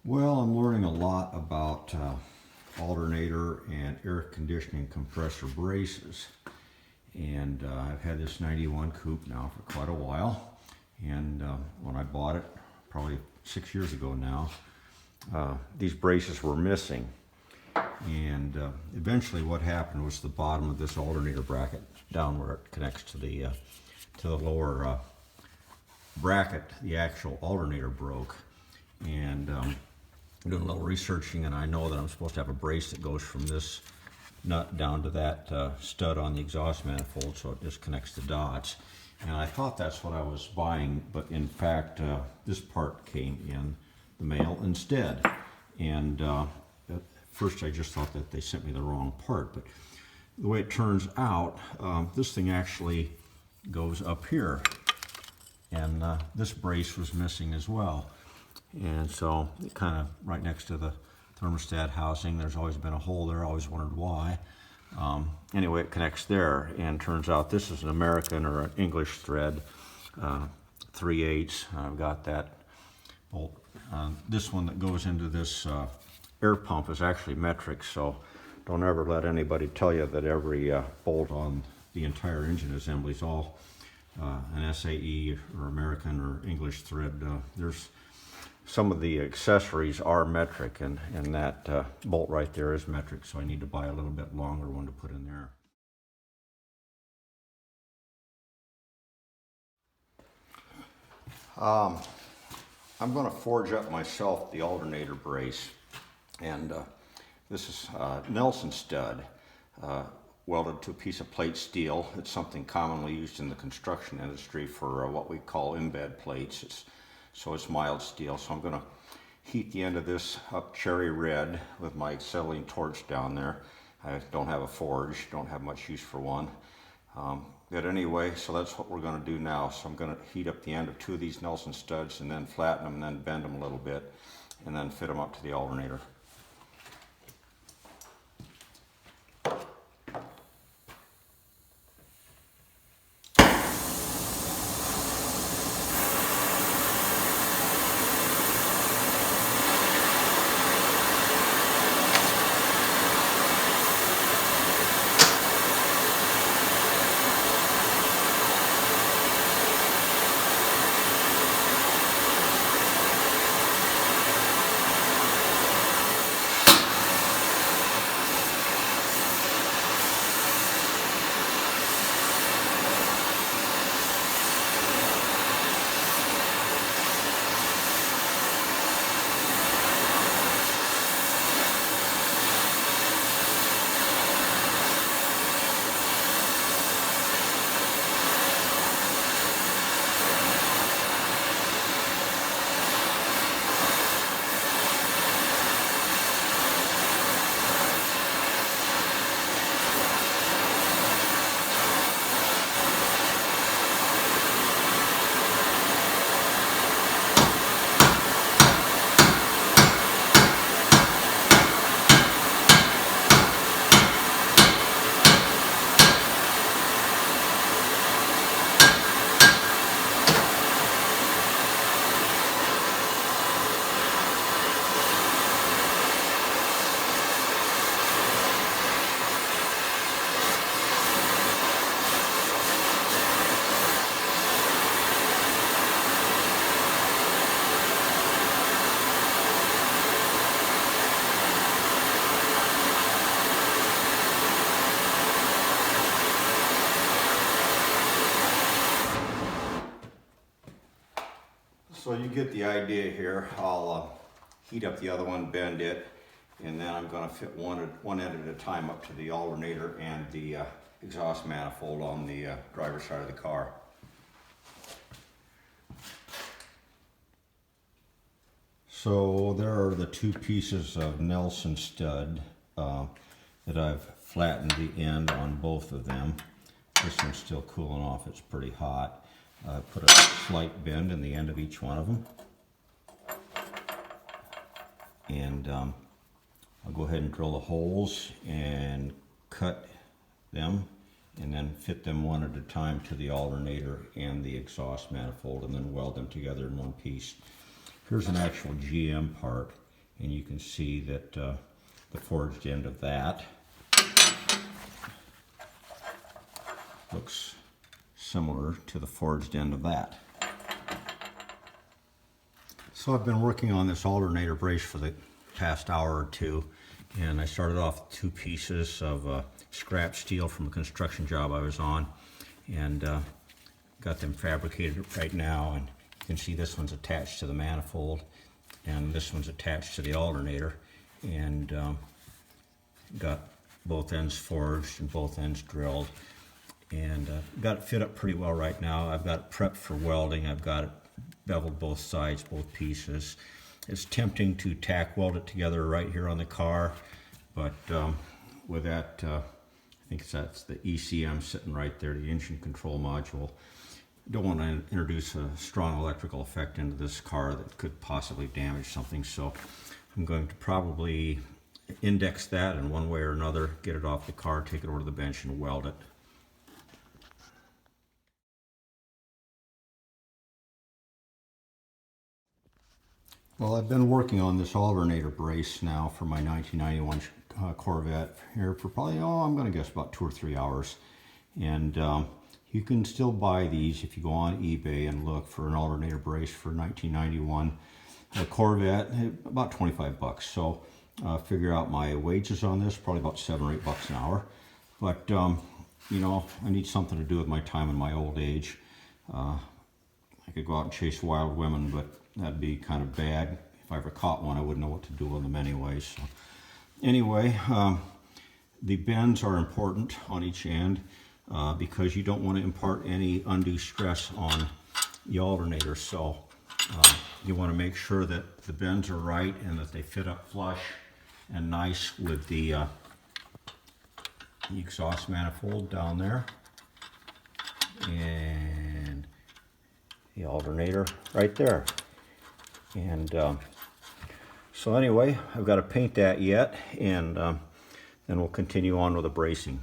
Well, I'm learning a lot about alternator and air conditioning compressor braces. And I've had this 91 coupe now for quite a while. And when I bought it, probably 6 years ago now, these braces were missing. And eventually what happened was the bottom of this alternator bracket, down where it connects to the lower bracket, the actual alternator broke. And doing a little researching, and I know that I'm supposed to have a brace that goes from this nut down to that stud on the exhaust manifold, so it just connects the dots. And I thought that's what I was buying, but in fact this part came in the mail instead. And at first I just thought that they sent me the wrong part, but the way it turns out, this thing actually goes up here, and this brace was missing as well. And so it kind of right next to the thermostat housing, there's always been a hole there. I always wondered why. Anyway, it connects there, and turns out this is an American or an English thread, 3/8. I've got that bolt. This one that goes into this air pump is actually metric, so don't ever let anybody tell you that every bolt on the entire engine assembly is all an SAE or American or English thread. There's some of the accessories are metric, and that bolt right there is metric, so I need to buy a little bit longer one to put in there. I'm going to forge up myself the alternator brace, and this is Nelson stud welded to a piece of plate steel. It's something commonly used in the construction industry for what we call embed plates. So it's mild steel. So I'm going to heat the end of this up cherry red with my acetylene torch down there. I don't have a forge, don't have much use for one. But anyway, so that's what we're going to do now. So I'm going to heat up the end of two of these Nelson studs and then flatten them and then bend them a little bit and then fit them up to the alternator. So you get the idea here. I'll heat up the other one, bend it, and then I'm going to fit one end at a time up to the alternator and the exhaust manifold on the driver's side of the car. So there are the two pieces of Nelson stud that I've flattened the end on both of them. This one's still cooling off, it's pretty hot. Put a slight bend in the end of each one of them. And I'll go ahead and drill the holes and cut them and then fit them one at a time to the alternator and the exhaust manifold and then weld them together in one piece. Here's an actual GM part, and you can see that the forged end of that looks similar to the forged end of that. So I've been working on this alternator brace for the past hour or two, and I started off with 2 pieces of scrap steel from a construction job I was on, and got them fabricated right now. And you can see this one's attached to the manifold and this one's attached to the alternator, and got both ends forged and both ends drilled, and got it fit up pretty well right now. I've got it prepped for welding. I've got it beveled both sides, both pieces. It's tempting to tack weld it together right here on the car, but with that, I think that's the ECM sitting right there, the engine control module. I don't want to introduce a strong electrical effect into this car that could possibly damage something, so I'm going to probably index that in one way or another, get it off the car, take it over to the bench and weld it. Well, I've been working on this alternator brace now for my 1991 Corvette here for probably, I'm going to guess about 2 or 3 hours. And you can still buy these if you go on eBay and look for an alternator brace for 1991 Corvette, about 25 bucks. So figure out my wages on this, probably about $7 or $8 an hour. But, you know, I need something to do with my time in my old age. I could go out and chase wild women, but that'd be kind of bad. If I ever caught one, I wouldn't know what to do with them anyway. So anyway, the bends are important on each end because you don't want to impart any undue stress on the alternator. So you want to make sure that the bends are right and that they fit up flush and nice with the exhaust manifold down there, and the alternator right there. And so anyway, I've got to paint that yet, and then we'll continue on with the bracing.